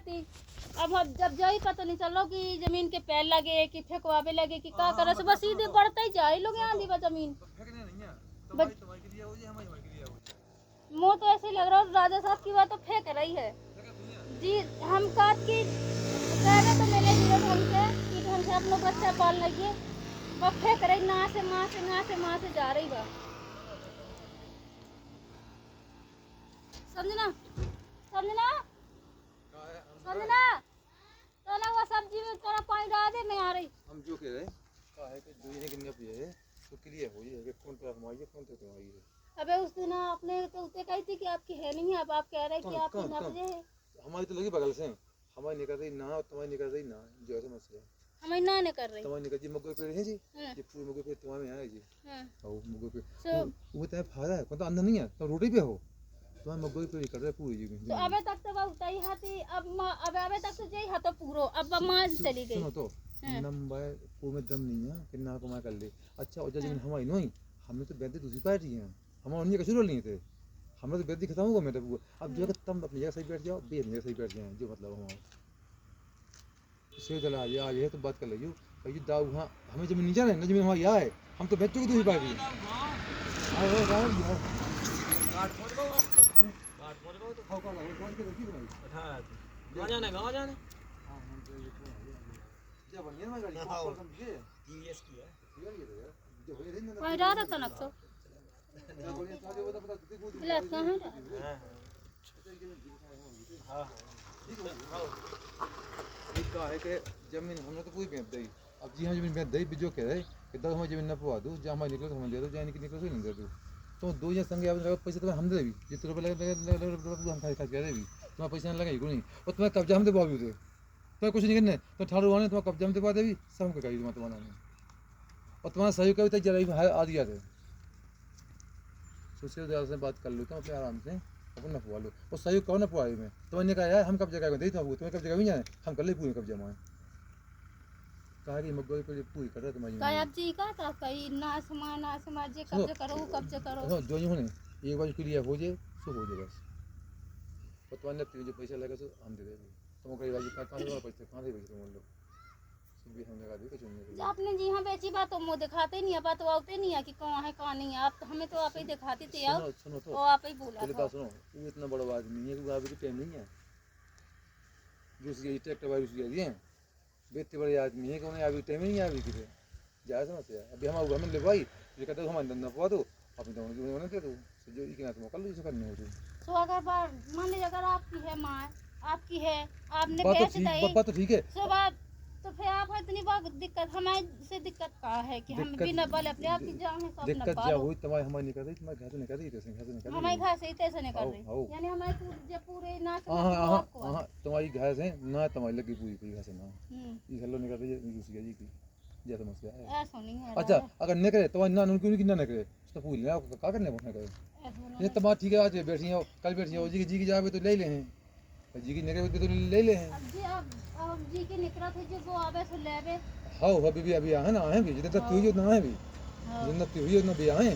थी। अब जब जाई पता नहीं चलो कि जमीन के पैर लगे कि फेंकवावे लगे कि क्या करे, बस सीधे बढ़ता ही जाए लोग यहाँ दी जमीन। मुँह तो ऐसे लग रहा है राजा साहब की बात तो फेंक रही है जी। हम काट की कह रहे तो मैंने दिए ढंग से अपना बच्चा पाल लगे, वो फेंक रही ना से माँ से जा रही बा। समझना समझना समझना तो ना वो सब्जी में थोड़ा पानी डाल दे, मैं आ रही। हम जो कह रहे का है कि दुनिया की नप है तो क्लियर हो ये कि कौन तरफ हमारी कौन तरफ हमारी है। अबे उस दिन आपने तो उसे कही थी कि आपकी है नहीं, अब आप कह रहे हैं कि आपकी नप है। हमारी तो लगी बगल से, हमारी निकल रही ना और तुम्हारी निकल रही ना, जो ऐसा मसला है। हमारी ना नहीं कर रही, तुम्हारी निकल जी मग्गो पेड़ है जी, ये पूरे मग्गो पेड़ तुम्हारे में है जी। हां मग्गो पेड़ वो तो फायदा है, तो अंदर नहीं है तो रोटी पे हो तुम्हारे मग्गो पेड़ कर रहे पूरी जी। तो अबे तक तो बहुत ही हाथी, अब अबे तक तो यही हाथों पूरो, अब मां चली गई। सुनो तो नंबर पूरे में दम नहीं है कि ना कमा कर ले। अच्छा और जमीन हमारी नहीं, हमने तो बेंदे दूसरी पार्टी है, हम उन्हीं का शुरू नहीं थे, हमरा तो बेंदी खत्म होगा मेरे को। अब जो है तुम अपनी जगह सही बैठ जाओ, बे अपनी जगह सही बैठ जाए, जो मतलब हमारा से चला आ ये तो बात कर लीजिए भाई दाऊ। हाँ हमें जमीन नहीं जाना है ना, जमीन हमारी यहाँ है, हम तो बच्चों को दूसरी पार्टी है। है कि जमीन हमने तो पूरी बेच दी। अब जी हाँ जमीन बेच दी, जो कह रहे कि दस हमारी जमीन न पवा दो, जहाँ हमारी निकले तो हमें दे दो, जहाँ निकले तो नहीं दे दो। तो दो या संगे पैसे तो हम दे भी जितने रुपये लगे हम खा दे भी, तुम्हारा पैसा नहीं लगे नहीं, और तुम्हारा कब्जा हम दबा भी दे, तुम्हें कुछ नहीं करना, तो ठाड़ू आने तुम्हारा कब्जा हम दबा दे भी, सब हमको कही तुम्हारा नहीं, और तुम्हारा सही कभी तक जरा आ दिया थे। सोचिए से बात कर लो तो अपने आराम से अपन न पवा लो, और सही कौन न पवाई में तुम्हें कहा यार हम कब जगह दे तुम्हें कब जगह भी जाए, हम कर ले पूरी कब्जा माए कहा कि मग्गो पे पूरी कर रहा तुम्हारी गायब जी का था कहीं ना समा जे कब्जा करो जो ही होने एक बार क्लियर हो जाए सो हो जाए बस। और तुम्हारे जो पैसा लगा सो हम दे देंगे, तुम कई बार कहाँ पैसे कहाँ दे तुम लोग भी हम लगा दे कुछ नहीं। आपने जी हाँ बेची बात तो मुँह दिखाते नहीं है, बात तो आते नहीं है कि कहाँ है कहाँ नहीं है, आप हमें तो आप ही दिखाते थे। सुनो सुनो तो आप ही बोला पहले बात सुनो, वो इतना बड़ा आदमी है कि अभी तो टाइम नहीं है जो उसकी ट्रैक्टर वाली उसकी दिए बेहते बड़े आदमी है कि उन्हें अभी टाइम नहीं है अभी किसे जाए समझते हैं। अभी हमें ले भाई ये कहते हमारे धंधा पवा दो अपनी तो उन्हें दे दो, जो इतना तुम कर लो जिसे करने हो तो अगर मान लीजिए अगर आपकी है माँ आपकी है आपने बात तो ठीक है तो फिर आप इतनी बात दिक्कत हमारे से दिक्कत कहाँ है कि हम बिना बोले अपने आप की जान है सब दिक्कत क्या हुई तुम्हारी हमारी निकल रही, तुम्हारे घर से निकल रही, घर से निकल रही, हमारे घर से तैसे निकल रही, यानी हमारे पूरे ना तुम्हारी घर से ना तुम्हारी लगी पूरी पूरी घर से ना ये हेलो निकल रही है दूसरी जी की जैसा समस्या है ऐसा नहीं है। अच्छा अगर निकले तो ना उनको नहीं कितना निकले तो पूछ लेना क्या करने पहुंचने का ये तो बात ठीक है। आज बैठी हो कल बैठी हो जी की जावे तो ले ले हैं जी की निकले तो ले ले हैं जी के निकला थे जो वो आवे सो लेवे। हां अभी अभी है ना आए भी जितने तक हुई ना है भी जितना हुई ना भी आए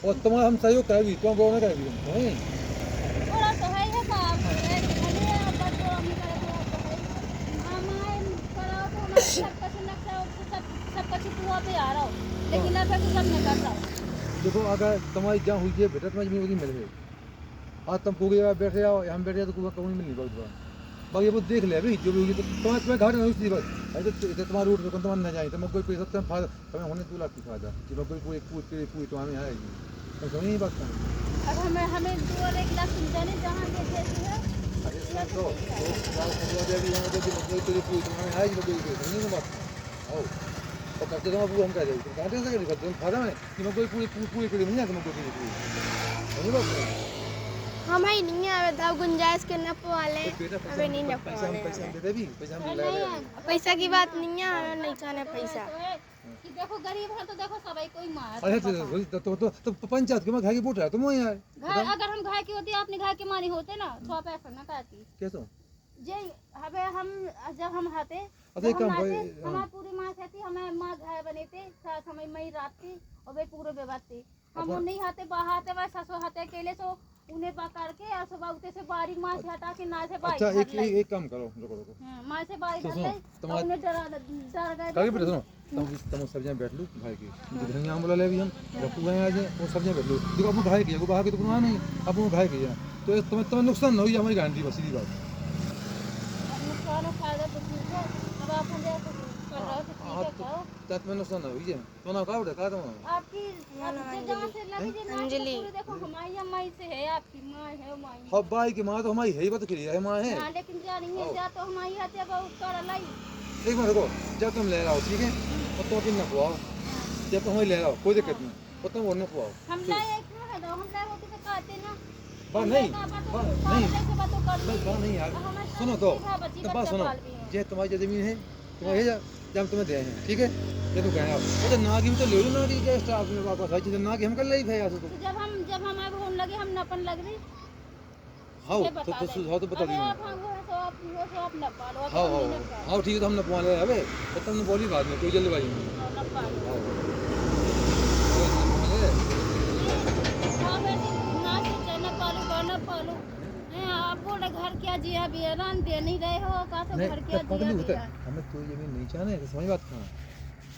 और तुम्हारा हम सहयोग कर भी तुम को ना कर भी नहीं थोड़ा तो है काम है भले अब तो हम करे तो हमारे कराओ तो हमारे सब कुछ नक्शा सब कुछ हुआ पे आ रहा हो लेकिन अब तो सब नहीं कर रहा। देखो अगर तुम्हारी जहाँ हुई है बेटा तुम्हारी जमीन मिल गई आज तुम पूरी जगह बैठे आओ हम बैठे तो कोई कमी मिल नहीं बहुत बाकी वो देख ले अभी जो भी होगी तो तुम्हें घाट नहीं हुई बस ऐसे तुम्हारा रूट में तुम्हारा न जाए तो मैं कोई पैसा तुम फायदा तुम्हें होने 2 लाख की फायदा कि मैं कोई पूरी तुम्हारे आएगी तो समझ नहीं बात अब हमें 2 और 1 लाख जाने जहाँ देती है अरे तो भी तेरी पूरी तुम्हारे आएगी तो कोई समझ नहीं बात आओ और करते तो हम कह देंगे कहाँ से करते तुम फायदा में कि मैं कोई पूरी नहीं है तुम कोई पूरी समझ बात हम ही नहीं है बताओ गुंजाइश के नप वाले अबे नहीं नप वाले पैसा की बात नहीं है हमें नहीं खाने पैसा कि देखो गरीब है तो देखो सभी कोई मार अरे तो पंचायत के में घर की वोट है तुम यार घर अगर हम घर की होती आपने घर के मानी होते ना तो पैसा ना कहती कैसे जे हमें हम जब हम आते हमारी पूरी माँ कहती हमें माँ घर बने थे साथ हमें मई रात थी और वे पूरे बेबाद थे हम नहीं आते बाहर आते वह ससुर आते अकेले सो उन्हें पकड़ के और सुबह उठे से बारी माँ से हटा के ना से बाई अच्छा धर लाई। एक काम करो, रुको रुको माँ से बाई तो धर सुनो, लाई तुम्हारे- और उन्हें डर गए कागे बेटा सुनो, तुम सब्जियां बैठ लो भाई की धनिया बोला ले भी हम रखू गए आज वो सब्जियां बैठ लो देखो अपन भाई की वो बाहर के तो कुछ नहीं अपन भाई की तो तुम्हें नुकसान ना हो हमारी गारंटी बस सीधी बात। नुकसान और फायदा तो ठीक है। अब आप हम जैसे कर रहे हो तो ठीक है खाओ। तो तुम्हें नुकसान ना हो ये तो ना का बेटा का तुम आपकी अब जो जहाँ से लगी जो नाक अंजलि। पूरी देखो हमारी अम्मा से है, आपकी माँ है माई हाँ भाई की माँ तो हमारी है ही बात करी है माँ है। हाँ लेकिन जा नहीं है जा तो हमारी आते अब कर लाई। एक मिनट रुको जब तुम ले रहा हो ठीक है और तुम अपनी नपवाओ जब तुम ले रहा हो कोई दिक्कत नहीं और तुम वो नपवाओ हम लाए क्यों है दो हम लाए होते तो कहते ना बात नहीं नहीं यार सुनो तो बात सुनो ये तुम्हारी जमीन है तुम्हारी जब तुम्हें दे हैं ठीक है ये तो कहें आप वो तो ना की भी तो ले लो ना की क्या स्टाफ में वापस आई चीज ना की हम कर लाई भाई आज तो जब हम अब होने लगे हम नपन लग रही हाँ तो सुझाव तो बता अबे दीजिए आप हम वो आप नपा लो हाँ हाँ हाँ ठीक है तो हम नपवा ले अबे तो तुमने बोली बाद में कोई जल्दबाजी नहीं नपा लो हाँ हाँ बेटी ना से नपा लो नपा लो आप बोले घर क्या जिया भी है ना दे नहीं रहे हो का तो घर क्या पता जिया नहीं भी होता है हमें तो जमीन नहीं चाहना है समझ बात कहाँ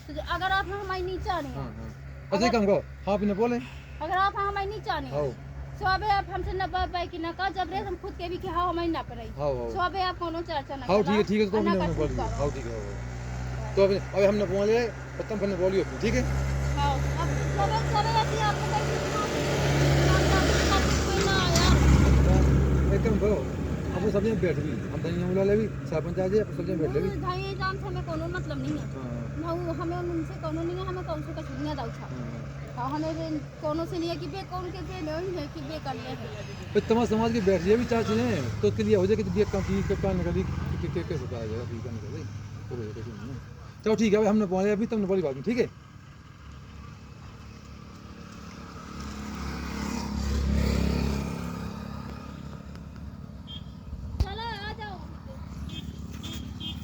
तो अगर आप हमारी नहीं चाहनी हाँ हाँ अच्छा एक काम करो हाँ आपने बोले अगर आप हमारी नहीं चाहनी हाँ सुबह आप हमसे न पाई कि न का जब रे हम खुद के भी कि हाँ हमारी ना पड़ाई हाँ हाँ सुबह आप कोनो चर्चा न हाँ ठीक है तो ना हमने कर बोल दिया हाँ ठीक है तो अभी हमने बोल लिया और तुम फिर बोलियो ठीक है हाँ अब सुबह ऐसी आपको कोई ना आया एक काम करो अब वो सब्जियां बैठ गई हम धनिया मुला ले भी सरपंच आ जाए सब्जियां बैठ ले भी भाई जान से हमें कोनो मतलब नहीं है हाँ ना हमें उनसे कोनो नहीं है हमें कौन से का छुनिया दाऊ छा हाँ और हमें कोनो से नहीं है कि बे कौन के बे नहीं है कि बे कर ले है फिर तुम्हारे समाज के बैठ जाए भी चार चीजें तो उसके लिए हो जाए कि ये काम की काम निकली कैसे बताया जाएगा ठीक है निकल तो चलो ठीक है अभी हमने बोला अभी तुमने बोली बात में ठीक है